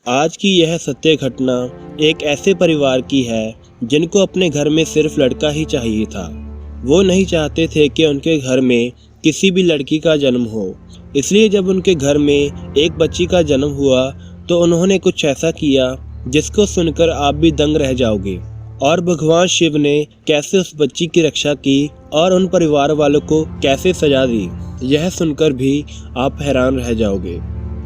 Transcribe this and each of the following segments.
आज की यह सत्य घटना एक ऐसे परिवार की है जिनको अपने घर में सिर्फ लड़का ही चाहिए था। वो नहीं चाहते थे कि उनके घर में किसी भी लड़की का जन्म हो। इसलिए जब उनके घर में एक बच्ची का जन्म हुआ तो उन्होंने कुछ ऐसा किया जिसको सुनकर आप भी दंग रह जाओगे। और भगवान शिव ने कैसे उस बच्ची की रक्षा की और उन परिवार वालों को कैसे सजा दी, यह सुनकर भी आप हैरान रह जाओगे।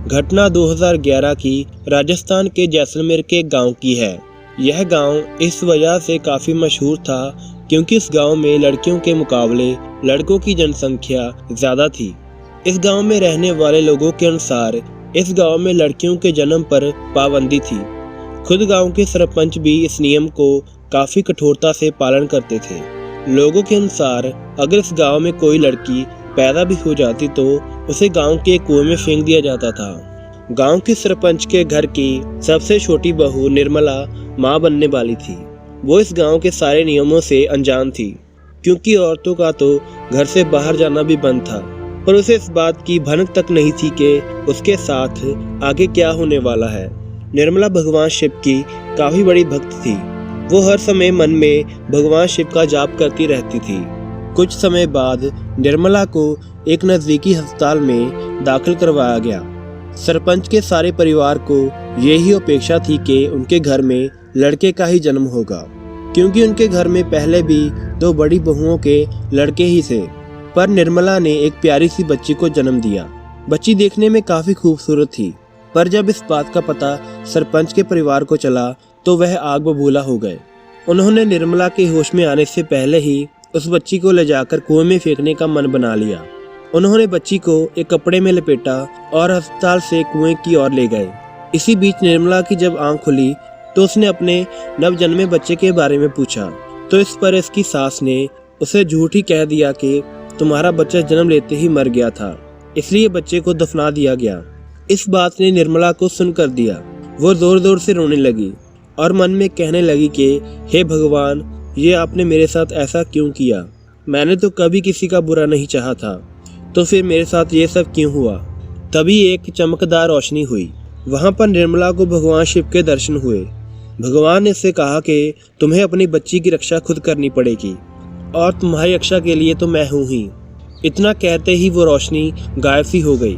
घटना 2011 की राजस्थान के जैसलमेर के गांव की है। यह गांव इस वजह से काफ़ी मशहूर था क्योंकि इस गांव में लड़कियों के मुकाबले लड़कों की जनसंख्या ज़्यादा थी। इस गांव में रहने वाले लोगों के अनुसार इस गांव में लड़कियों के जन्म पर पाबंदी थी। खुद गांव के सरपंच भी इस नियम को काफ़ी कठोरता से पालन करते थे। लोगों के अनुसार अगर इस गांव में कोई लड़की पैदा भी हो जाती तो उसे गांव के कुएं में फेंक दिया जाता था। गांव के सरपंच के घर की सबसे छोटी बहू निर्मला मां बनने वाली थी। वो इस गांव के सारे नियमों से अनजान थी क्योंकि औरतों का तो घर से बाहर जाना भी बंद था, पर उसे इस बात की भनक तक नहीं थी कि उसके साथ आगे क्या होने वाला है। निर्मला भगवान शिव की काफी बड़ी भक्त थी। वो हर समय मन में भगवान शिव का जाप करती रहती थी। कुछ समय बाद निर्मला को एक नज़दीकी अस्पताल में दाखिल करवाया गया। सरपंच के सारे परिवार को यही अपेक्षा थी कि उनके घर में लड़के का ही जन्म होगा क्योंकि उनके घर में पहले भी 2 बड़ी बहुओं के लड़के ही थे। पर निर्मला ने एक प्यारी सी बच्ची को जन्म दिया। बच्ची देखने में काफ़ी खूबसूरत थी, पर जब इस बात का पता सरपंच के परिवार को चला तो वह आग बबूला हो गए। उन्होंने निर्मला के होश में आने से पहले ही उस बच्ची को ले जाकर कुएं में फेंकने का मन बना लिया। उन्होंने बच्ची को एक कपड़े में लपेटा और अस्पताल से कुएं की ओर ले गए। इसी बीच निर्मला की जब आंख खुली तो उसने अपने नवजन्मे बच्चे के बारे में पूछा, तो इस पर इसकी सास ने उसे झूठ ही कह दिया कि तुम्हारा बच्चा जन्म लेते ही मर गया था, इसलिए बच्चे को दफना दिया गया। इस बात ने निर्मला को सुन कर दिया। वो जोर जोर से रोने लगी और मन में कहने लगी कि हे भगवान, ये आपने मेरे साथ ऐसा क्यों किया? मैंने तो कभी किसी का बुरा नहीं चाहा था, तो फिर मेरे साथ ये सब क्यों हुआ? तभी एक चमकदार रोशनी हुई। वहाँ पर निर्मला को भगवान शिव के दर्शन हुए। भगवान ने उससे कहा कि तुम्हें अपनी बच्ची की रक्षा खुद करनी पड़ेगी और तुम्हारी रक्षा के लिए तो मैं हूँ ही। इतना कहते ही वो रोशनी गायब सी हो गई।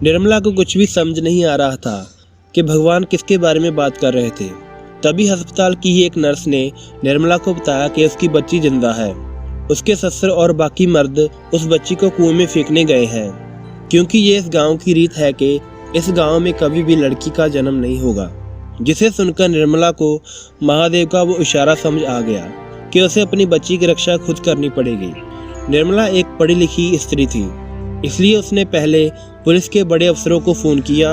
निर्मला को कुछ भी समझ नहीं आ रहा था कि भगवान किसके बारे में बात कर रहे थे। तभी अस्पताल की ही एक नर्स ने निर्मला को बताया कि उसकी बच्ची जिंदा है। उसके ससुर और बाकी मर्द उस बच्ची को कुएं में फेंकने गए हैं क्योंकि ये इस गांव की रीत है कि इस गांव में कभी भी लड़की का जन्म नहीं होगा। जिसे सुनकर निर्मला को महादेव का वो इशारा समझ आ गया कि उसे अपनी बच्ची की रक्षा खुद करनी पड़ेगी। निर्मला एक पढ़ी लिखी स्त्री थी, इसलिए उसने पहले पुलिस के बड़े अफसरों को फ़ोन किया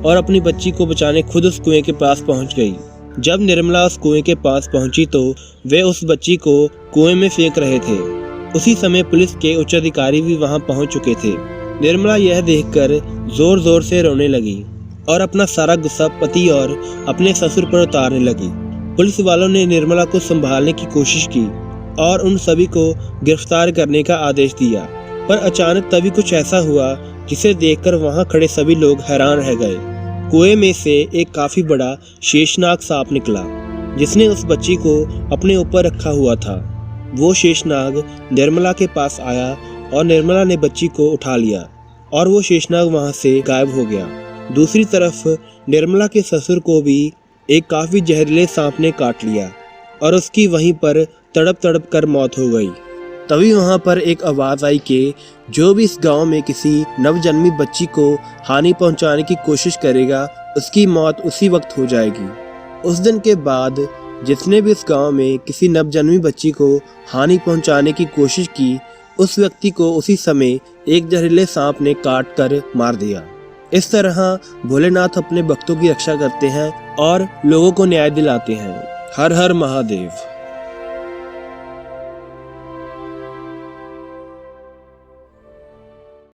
और अपनी बच्ची को बचाने खुद उस कुएं के पास पहुंच गई। जब निर्मला उस कुएं के पास पहुंची तो वे उस बच्ची को कुएं में फेंक रहे थे। उसी समय पुलिस के उच्च अधिकारी भी वहां पहुंच चुके थे। निर्मला यह देखकर जोर जोर से रोने लगी और अपना सारा गुस्सा पति और अपने ससुर पर उतारने लगी। पुलिस वालों ने निर्मला को संभालने की कोशिश की और उन सभी को गिरफ्तार करने का आदेश दिया, पर अचानक तभी कुछ ऐसा हुआ जिसे देखकर वहां खड़े सभी लोग हैरान रह गए। कुएं में से एक काफी बड़ा शेषनाग सांप निकला जिसने उस बच्ची को अपने ऊपर रखा हुआ था। वो शेषनाग निर्मला के पास आया और निर्मला ने बच्ची को उठा लिया और वो शेषनाग वहां से गायब हो गया। दूसरी तरफ निर्मला के ससुर को भी एक काफी जहरीले सांप ने काट लिया और उसकी वहीं पर तड़प तड़प कर मौत हो गई। तभी वहां पर एक आवाज आई कि जो भी इस गांव में किसी नवजन्मी बच्ची को हानि पहुंचाने की कोशिश करेगा उसकी मौत उसी वक्त हो जाएगी। उस दिन के बाद जिसने भी इस गांव में किसी नवजन्मी बच्ची को हानि पहुंचाने की कोशिश की उस व्यक्ति को उसी समय एक जहरीले सांप ने काट कर मार दिया। इस तरह भोलेनाथ अपने भक्तों की रक्षा करते हैं और लोगों को न्याय दिलाते हैं। हर हर महादेव।